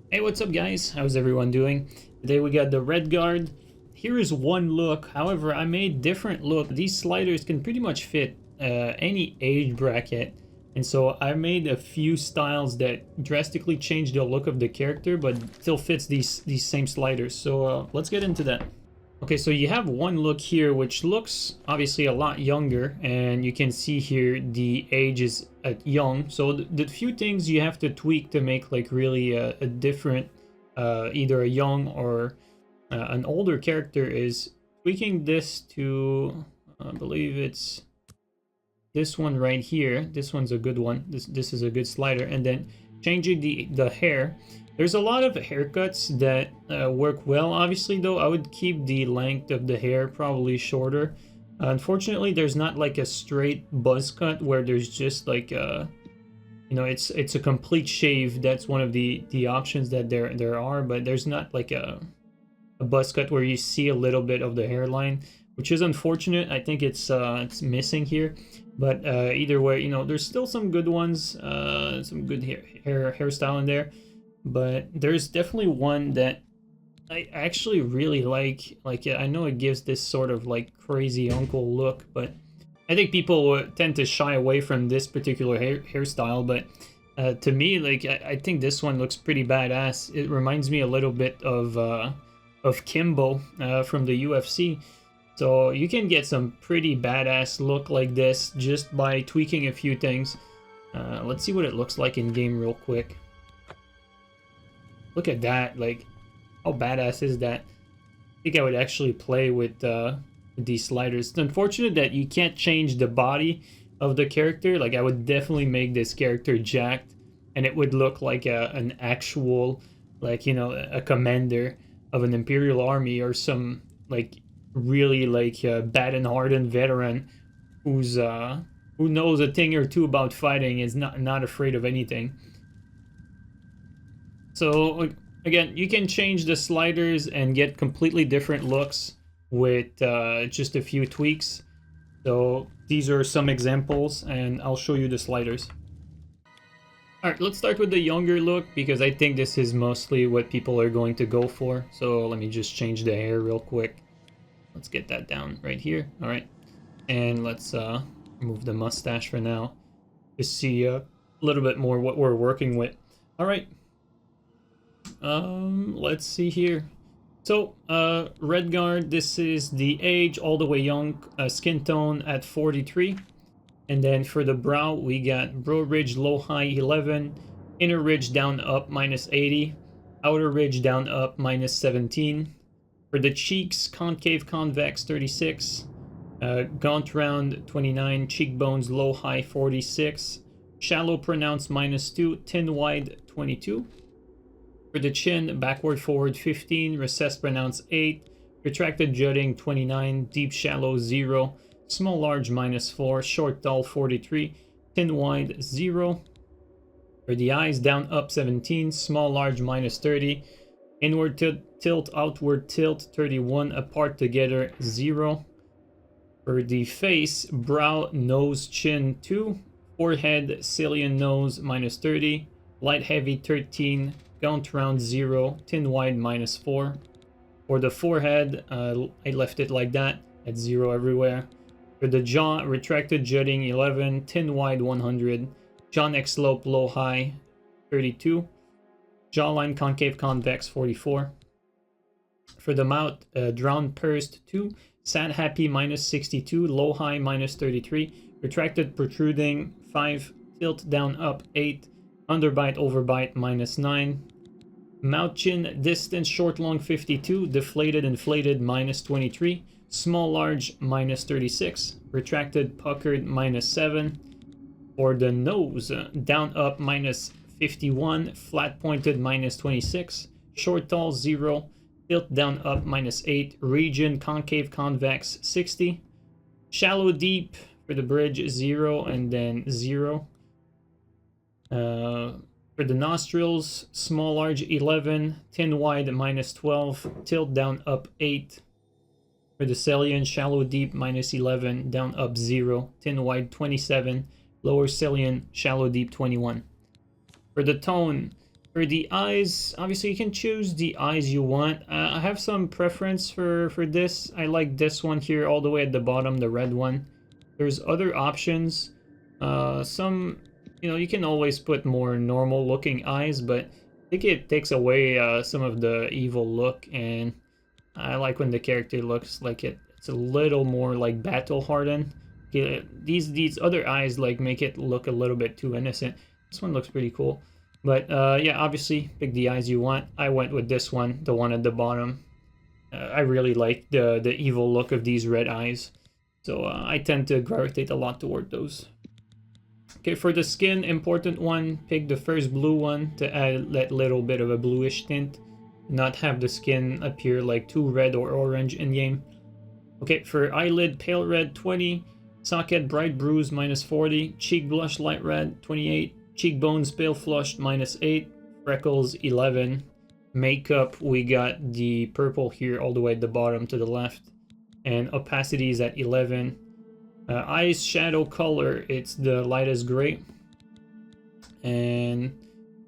Hey, what's up guys? How's everyone doing? Today we got the Redguard. Here is one look, however I made different look. These sliders can pretty much fit any age bracket, and so I made a few styles that drastically change the look of the character but still fits these same sliders. So let's get into that. Okay, so you have one look here which looks obviously a lot younger, and you can see here the age is at young. So the few things you have to tweak to make like really a different, either a young or an older character is tweaking this to, I believe it's this one right here. This one's a good one. This is a good slider, and then changing the hair. There's a lot of haircuts that work well. Obviously, though, I would keep the length of the hair probably shorter. Unfortunately, there's not like a straight buzz cut where there's just like it's a complete shave. That's one of the options that there are, but there's not like a buzz cut where you see a little bit of the hairline, which is unfortunate. I think it's missing here, but either way, there's still some good ones, some good hairstyle in there. But there's definitely one that I actually really like. I know it gives this sort of like crazy uncle look, but I think people tend to shy away from this particular hairstyle. But to me, like I think this one looks pretty badass. It reminds me a little bit of Kimbo from the UFC. So you can get some pretty badass look like this just by tweaking a few things. Let's see what it looks like in game real quick. Look at that, like, how badass is that? I think I would actually play with these sliders. It's unfortunate that you can't change the body of the character. Like, I would definitely make this character jacked, and it would look like an actual, like, a commander of an Imperial army, or some, like, really, like, bad and hardened veteran who knows a thing or two about fighting, is not afraid of anything. So again, you can change the sliders and get completely different looks with just a few tweaks. So these are some examples, and I'll show you the sliders. Alright, let's start with the younger look, because I think this is mostly what people are going to go for. So let me just change the hair real quick. Let's get that down right here. Alright, and let's remove the mustache for now to see a little bit more what we're working with. Alright. Let's see here. So Redguard, this is the age, all the way young, skin tone at 43. And then for the brow, we got brow ridge low high 11, inner ridge down up -80, outer ridge down up -17. For the cheeks, concave convex 36, gaunt round 29, cheekbones low high 46, shallow pronounced -2, thin wide 22. For the chin, backward forward 15, recessed pronounced 8, retracted jutting 29, deep shallow 0, small large -4, short tall 43, thin wide 0. For the eyes, down up 17, small large -30, inward tilt, outward tilt 31, apart together 0. For the face, brow, nose, chin 2, forehead, salient nose -30, light heavy 13, gaunt round 0, thin wide -4. For the forehead, I left it like that, at 0 everywhere. For the jaw, retracted jutting 11, thin wide 100, jaw neck slope low high 32, jawline concave convex 44. For the mouth, drown pursed 2, sad happy -62, low high -33, retracted protruding 5, tilt down up 8, underbite overbite -9, mouth chin distance short long 52, deflated inflated -23, small large -36, retracted puckered -7. For the nose, down up -51, flat pointed -26, short tall 0, tilt down up -8, region concave convex 60, shallow deep for the bridge 0 and then 0. For the nostrils, small large 11, thin wide -12, tilt down up 8. For the salient, shallow deep -11, down up 0, thin wide 27, lower salient, shallow deep 21. For the tone, For the eyes, obviously you can choose the eyes you want. I have some preference for this. I like this one here all the way at the bottom, the red one. There's other options. Some, you know, you can always put more normal looking eyes, but I think it takes away some of the evil look, and I like when the character looks like it's a little more like battle hardened. These other eyes like make it look a little bit too innocent. This one looks pretty cool. But yeah, obviously pick the eyes you want. I went with this one, the one at the bottom. I really like the evil look of these red eyes. So I tend to gravitate a lot toward those. Okay, for the skin, important one, pick the first blue one to add that little bit of a bluish tint. Not have the skin appear like too red or orange in game. Okay, for eyelid, pale red 20, socket bright bruise -40, cheek blush light red 28, cheekbones pale flushed -8, freckles 11. Makeup, we got the purple here all the way at the bottom to the left, and opacity is at 11. Eyes shadow color, it's the lightest gray, and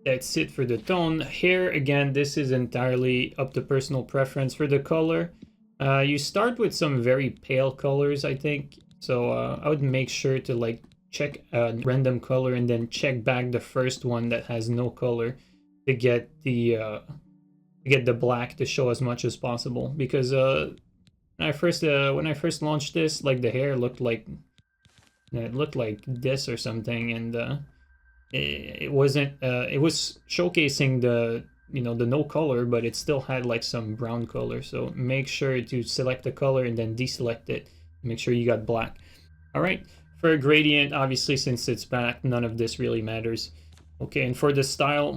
that's it for the tone. Hair, again, this is entirely up to personal preference. For the color, you start with some very pale colors, I think. So I would make sure to like check a random color and then check back the first one that has no color to get the black to show as much as possible. Because when I first launched this, like the hair looked like this or something, and it wasn't. It was showcasing the the no color, but it still had like some brown color. So make sure to select the color and then deselect it. Make sure you got black. All right. For a gradient, obviously, since it's back, none of this really matters. Okay, and for the style,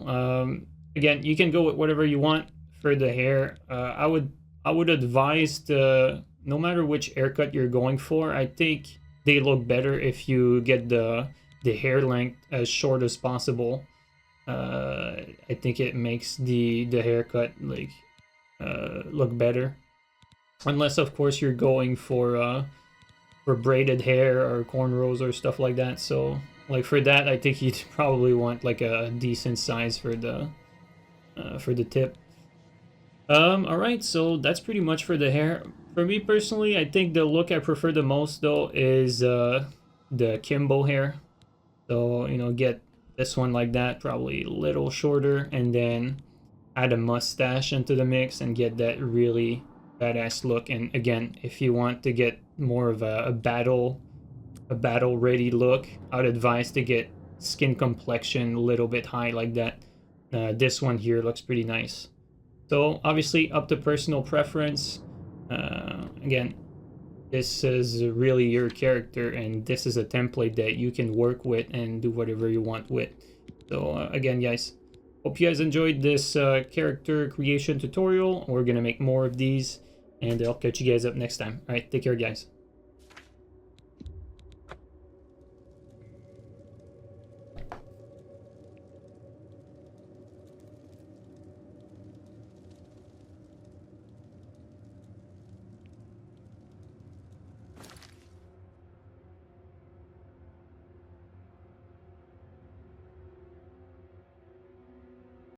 again, you can go with whatever you want. For the hair, I would advise no matter which haircut you're going for, I think they look better if you get the hair length as short as possible. I think it makes the haircut like look better, unless of course you're going for braided hair or cornrows or stuff like that. So like for that, I think you'd probably want like a decent size for the tip. All right, so that's pretty much for the hair. For me personally, I think the look I prefer the most though is the Kimbo hair. So get this one like that, probably a little shorter, and then add a mustache into the mix and get that really badass look. And again, if you want to get more of a battle ready look, I would advise to get skin complexion a little bit high like that. This one here looks pretty nice. So obviously up to personal preference. Again, this is really your character, and this is a template that you can work with and do whatever you want with. So again, guys, hope you guys enjoyed this character creation tutorial. We're gonna make more of these, and I'll catch you guys up next time. All right, take care, guys.